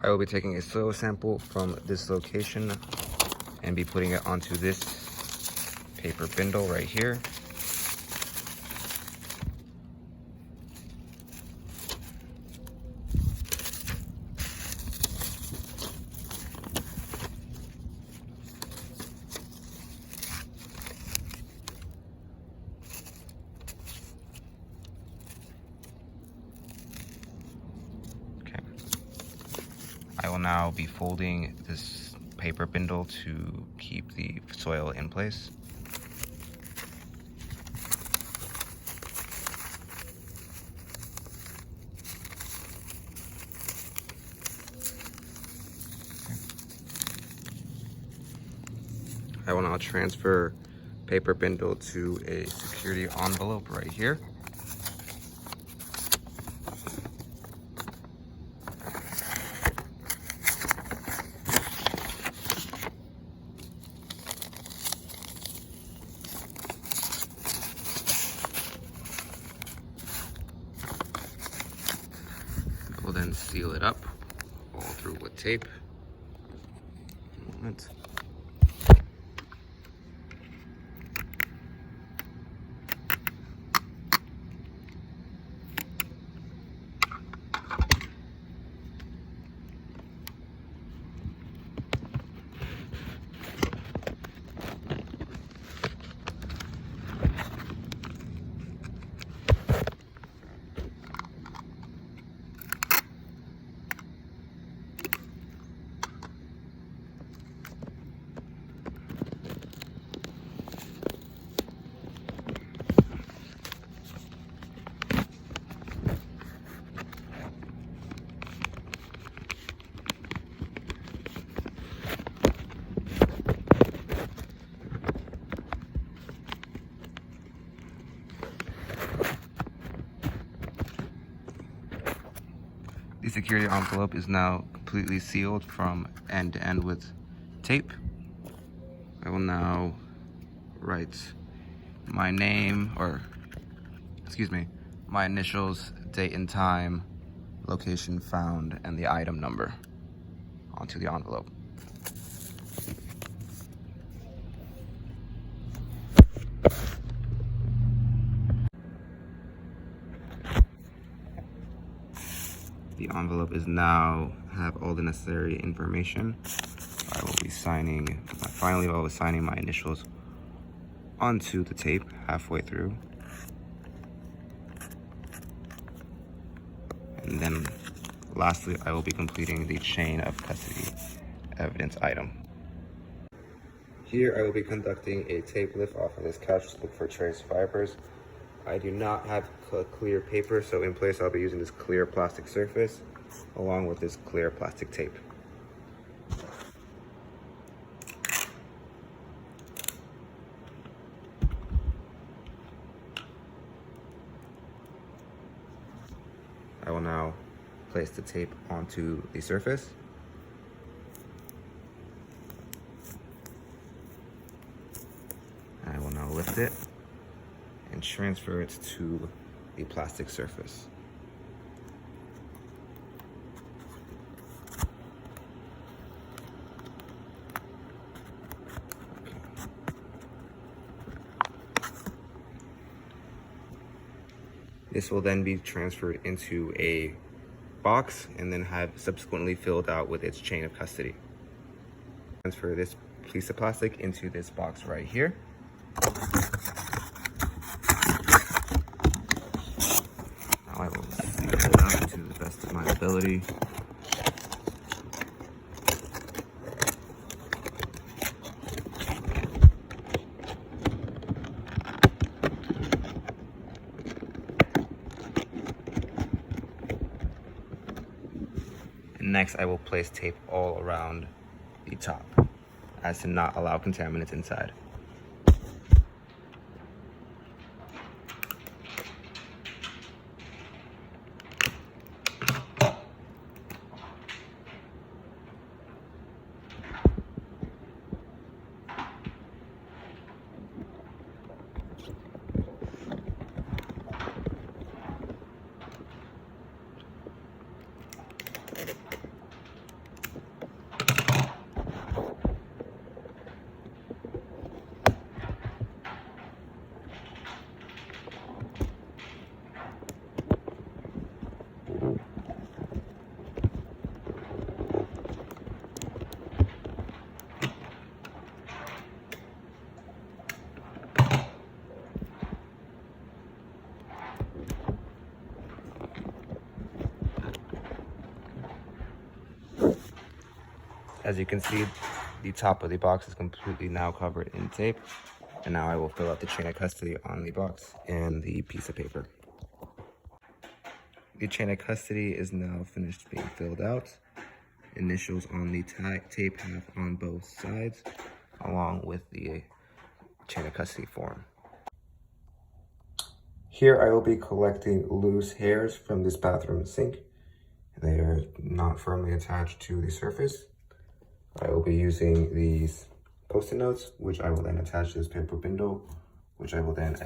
I will be taking a soil sample from this location and be putting it onto this paper bindle right here. I will now be folding this paper bindle to keep the soil in place. I will now transfer paper bindle to a security envelope right here. We'll then seal it up all through with tape. A moment. The security envelope is now completely sealed from end to end with tape. I will now write my name, or excuse me, my initials, date and time, location found, and the item number onto the envelope. The envelope is now have all the necessary information. I will be signing, finally I will be signing my initials onto the tape halfway through. And then lastly, I will be completing the chain of custody evidence item. Here I will be conducting a tape lift off of this couch to look for trace fibers. I do not have clear paper, so in place I'll be using this clear plastic surface along with this clear plastic tape. I will now place the tape onto the surface. I will now lift it and transfer it to the plastic surface. This will then be transferred into a box and then have subsequently filled out with its chain of custody. Transfer this piece of plastic into this box right here. Now I will seal it up to the best of my ability. And next I will place tape all around the top as to not allow contaminants inside. As you can see, the top of the box is completely now covered in tape. And now I will fill out the chain of custody on the box and the piece of paper. The chain of custody is now finished being filled out. Initials on the tape have on both sides, along with the chain of custody form. Here I will be collecting loose hairs from this bathroom sink. They are not firmly attached to the surface. I will be using these Post-it notes, which I will then attach to this paper bindle, which I will then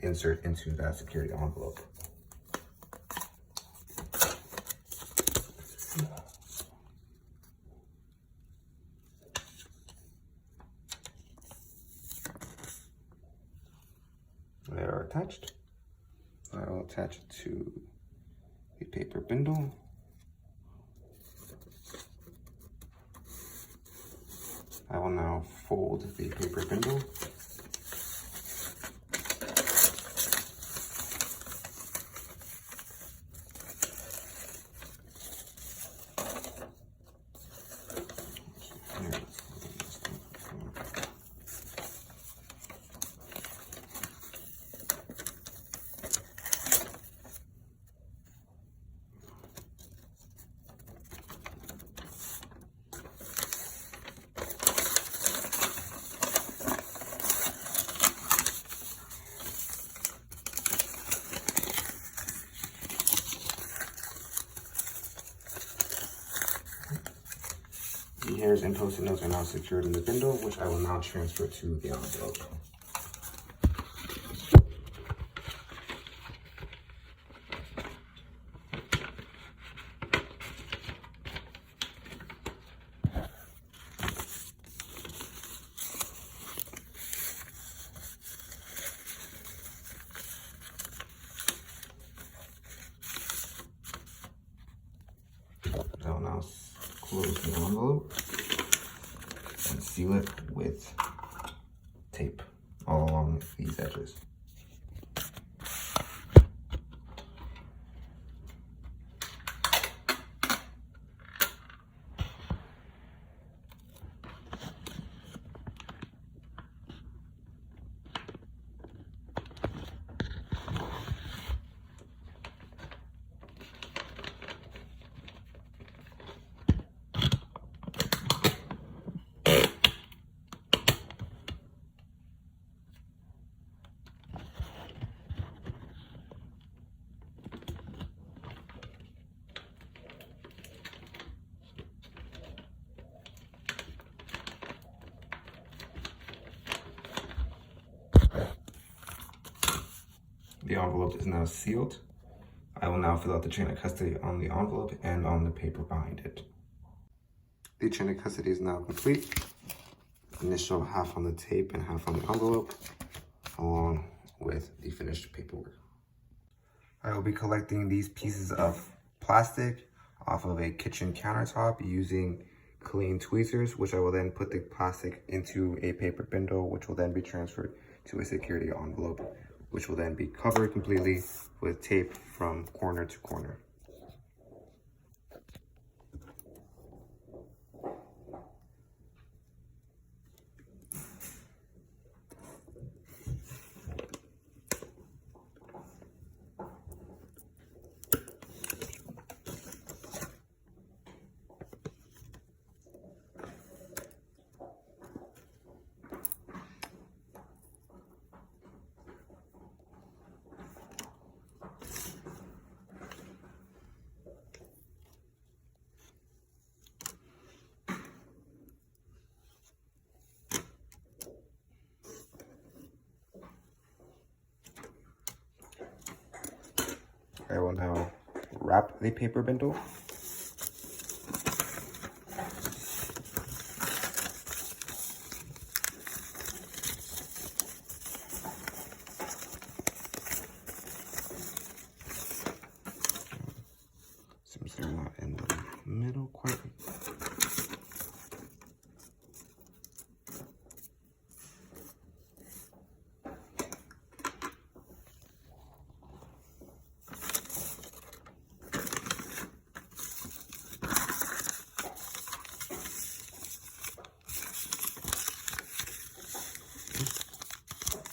insert into that security envelope. They are attached. I will attach it to the paper bindle. I will now fold the paper bindle. The hairs and Post-it notes are now secured in the bindle, which I will now transfer to the envelope. I will now close the envelope and seal it with tape all along these edges. The envelope is now sealed. I will now fill out the chain of custody on the envelope and on the paper behind it. The chain of custody is now complete. Initial half on the tape and half on the envelope, along with the finished paperwork. I will be collecting these pieces of plastic off of a kitchen countertop using clean tweezers, which I will then put the plastic into a paper bindle, which will then be transferred to a security envelope, which will then be covered completely with tape from corner to corner. I will now wrap the paper bindle. Seems they're not in the middle quite.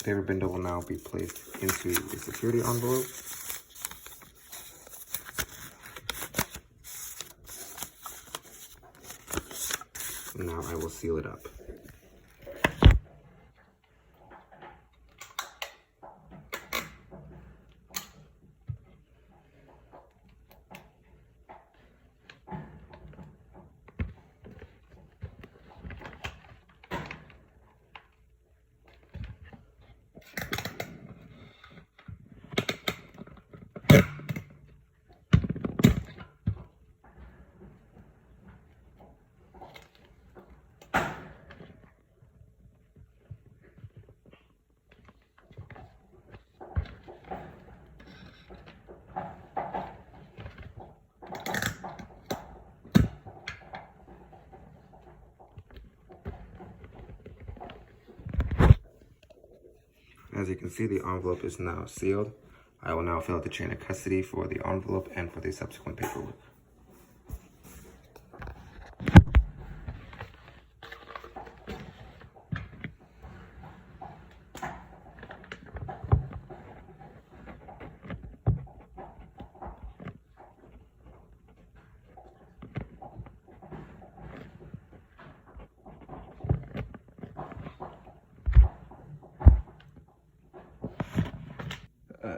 Paper bindle will now be placed into the security envelope. Now I will seal it up. As you can see, the envelope is now sealed. I will now fill out the chain of custody for the envelope and for the subsequent paperwork.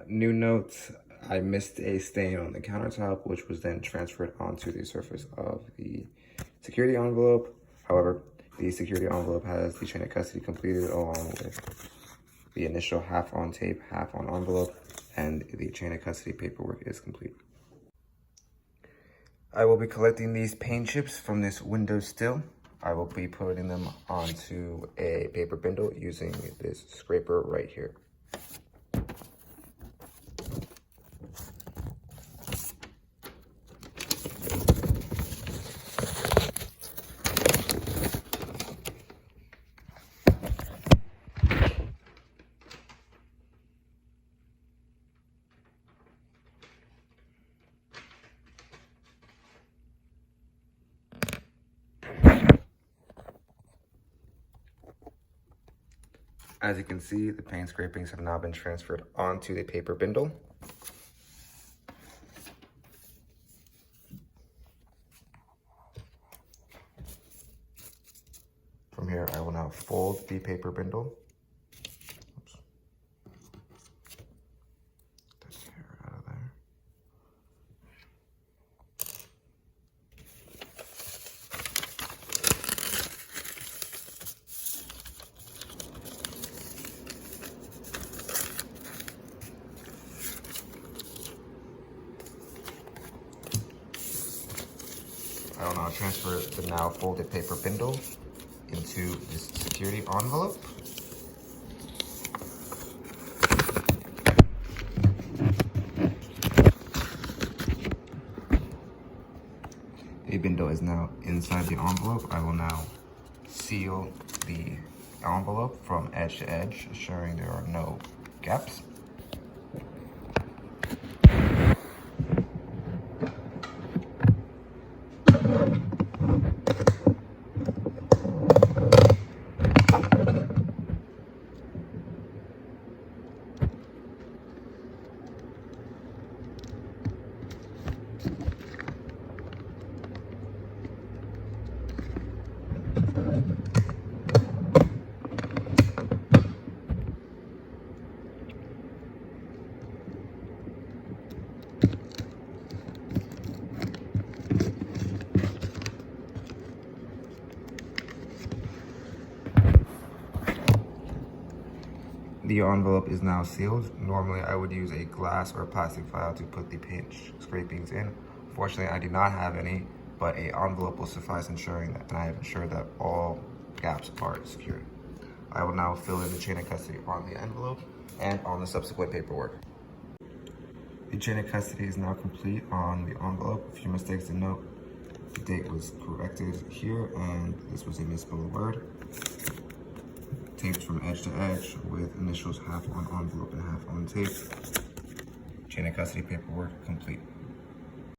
New note, I missed a stain on the countertop, which was then transferred onto the surface of the security envelope. However, the security envelope has the chain of custody completed along with the initial half on tape, half on envelope, and the chain of custody paperwork is complete. I will be collecting these paint chips from this window sill. I will be putting them onto a paper bindle using this scraper right here. As you can see, the paint scrapings have now been transferred onto the paper bindle. From here, I will now fold the paper bindle. Oops. Get that hair out of there. I will now transfer the now folded paper bindle into this security envelope. The bindle is now inside the envelope. I will now seal the envelope from edge to edge, ensuring there are no gaps. The envelope is now sealed. Normally I would use a glass or plastic file to put the paint scrapings in. Fortunately, I do not have any, but an envelope will suffice, ensuring that, and I have ensured that all gaps are secured. I will now fill in the chain of custody on the envelope and on the subsequent paperwork. The chain of custody is now complete on the envelope. A few mistakes to note. The date was corrected here, and this was a misspelled word. Taped from edge to edge with initials half on envelope and half on tape. Chain of custody paperwork complete.